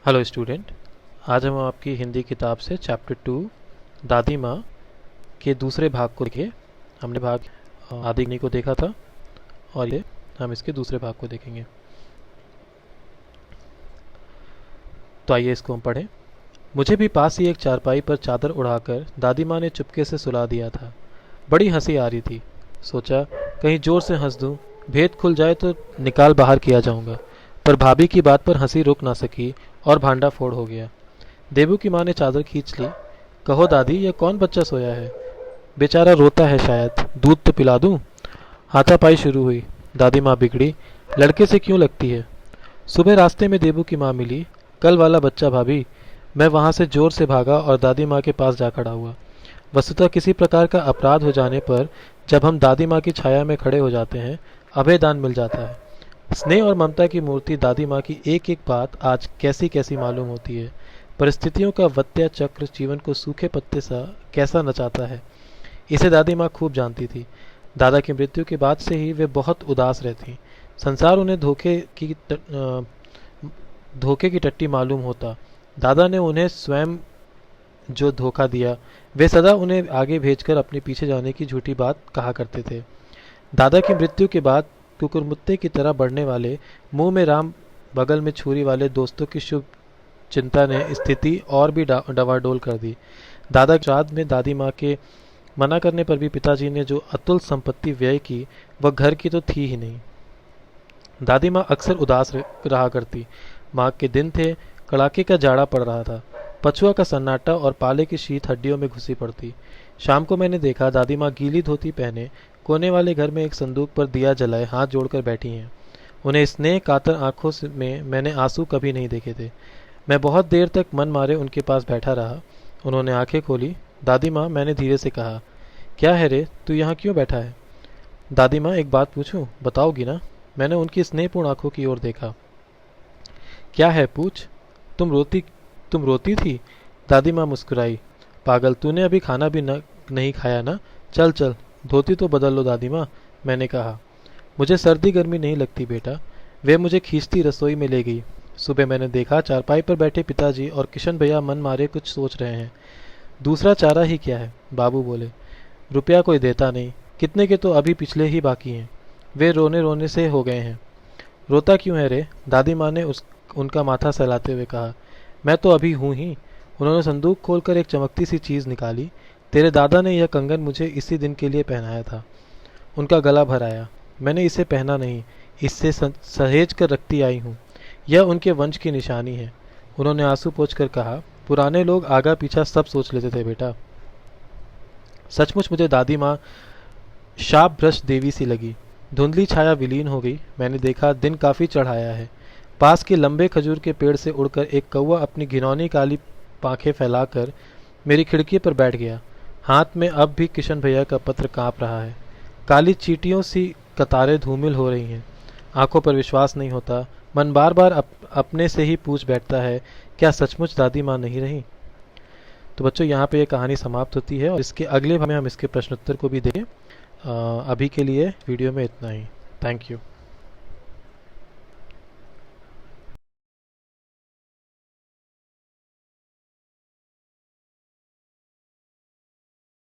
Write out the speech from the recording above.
Hello student. आज हम आपकी हिंदी किताब से चैप्टर 2 दादी माँ के दूसरे भाग को देखें। हमने भाग आदिग्नि को देखा था और ये हम इसके दूसरे भाग को देखेंगे। तो आइए इसको हम पढ़ें। मुझे भी पास ही एक चारपाई पर चादर उड़ाकर दादी माँ ने चुपके से सुला दिया था। बड़ी हंसी आ रही थी। सोचा कहीं जोर से हंस दूं, भेद खुल जाए तो निकाल बाहर किया जाऊंगा। पर भाभी की बात पर हंसी रुक ना सकी और भांडा फोड़ हो गया। देबू की माँ ने चादर खींच ली। कहो दादी, यह कौन बच्चा सोया है? बेचारा रोता है शायद, दूध तो पिला दूं? हाथापाई शुरू हुई। दादी माँ बिगड़ी। लड़के से क्यों लगती है? सुबह रास्ते में देबू की माँ मिली। कल वाला बच्चा भाभी। मैं वहां से जोर से भागा और दादी माँ के पास जा खड़ा हुआ। वस्तुतः किसी प्रकार का अपराध हो जाने पर जब हम दादी माँ की छाया में खड़े हो जाते हैं, अभयदान मिल जाता है। स्नेह और ममता की मूर्ति दादी माँ की एक एक बात आज कैसी कैसी मालूम होती है। परिस्थितियों का वत्या चक्र जीवन को सूखे पत्ते सा कैसा नचाता है, इसे दादी माँ खूब जानती थी। दादा की मृत्यु के बाद से ही वे बहुत उदास रहती। संसार उन्हें धोखे की टट्टी मालूम होता। दादा ने उन्हें स्वयं जो धोखा दिया, वे सदा उन्हें आगे भेजकर अपने पीछे जाने की झूठी बात कहा करते थे। दादा की मृत्यु के बाद कुकुरमुत्ते की तरह बढ़ने वाले, मुंह में राम बगल में छुरी वाले दोस्तों की शुभ चिंता ने स्थिति और भी डवाडोल कर दी। दादा के श्राद्ध में दादी माँ के मना करने पर भी पिताजी ने जो अतुल संपत्ति व्यय की, वह घर की तो थी ही नहीं। दादी माँ अक्सर उदास रहा करती। माघ के दिन थे, कड़ाके का जाड़ा पड़ रहा था। पछुआ का सन्नाटा और पाले की शीत हड्डियों में घुसी पड़ती। शाम को मैंने देखा दादी माँ गीली धोती पहने कोने वाले घर में एक संदूक पर दिया जलाए हाथ जोड़कर बैठी हैं। उन्हें स्नेह कातर आंखों में मैंने आंसू कभी नहीं देखे थे। मैं बहुत देर तक मन मारे उनके पास बैठा रहा। उन्होंने आंखें खोली। दादी माँ, मैंने धीरे से कहा, क्या है रे, तू यहाँ क्यों बैठा है? दादी माँ, एक बात पूछूं, बताओगी ना? मैंने उनकी स्नेहपूर्ण आंखों की ओर देखा। क्या है, पूछ। तुम रोती थी? दादी माँ मुस्कुराई। पागल, तूने अभी खाना भी नहीं खाया ना? चल चल, धोती तो बदल लो दादी माँ, मैंने कहा। मुझे सर्दी गर्मी नहीं लगती बेटा। वे मुझे खींचती रसोई में ले गई। सुबह मैंने देखा चारपाई पर बैठे पिताजी और किशन भैया मन मारे कुछ सोच रहे हैं। दूसरा चारा ही क्या है, बाबू बोले। रुपया कोई देता नहीं, कितने के तो अभी पिछले ही बाकी हैं। वे रोने रोने से हो गए हैं। रोता क्यों है रे? दादी माँ ने उनका माथा सहलाते हुए कहा। मैं तो अभी हूँ ही। उन्होंने संदूक खोलकर एक चमकती सी चीज निकाली। तेरे दादा ने यह कंगन मुझे इसी दिन के लिए पहनाया था। उनका गला भर आया। मैंने इसे पहना नहीं, इससे सहेज कर रखती आई हूँ। यह उनके वंश की निशानी है। उन्होंने आंसू पोंछकर कहा, पुराने लोग आगा पीछा सब सोच लेते थे बेटा। सचमुच मुझे दादी माँ शाप भ्रष्ट देवी सी लगी। धुंधली छाया विलीन हो गई। मैंने देखा दिन काफी चढ़ाया है। पास के लंबे खजूर के पेड़ से उड़कर एक कौवा अपनी घिनौनी काली पांखें फैलाकर मेरी खिड़की पर बैठ गया। हाथ में अब भी किशन भैया का पत्र कांप रहा है। काली चींटियों सी कतारें धूमिल हो रही हैं। आंखों पर विश्वास नहीं होता। मन बार बार अपने से ही पूछ बैठता है, क्या सचमुच दादी माँ नहीं रही? तो बच्चों, यहाँ पे ये कहानी समाप्त होती है और इसके अगले भाग में हम इसके प्रश्नोत्तर को भी देखें। अभी के लिए वीडियो में इतना ही। Thank you.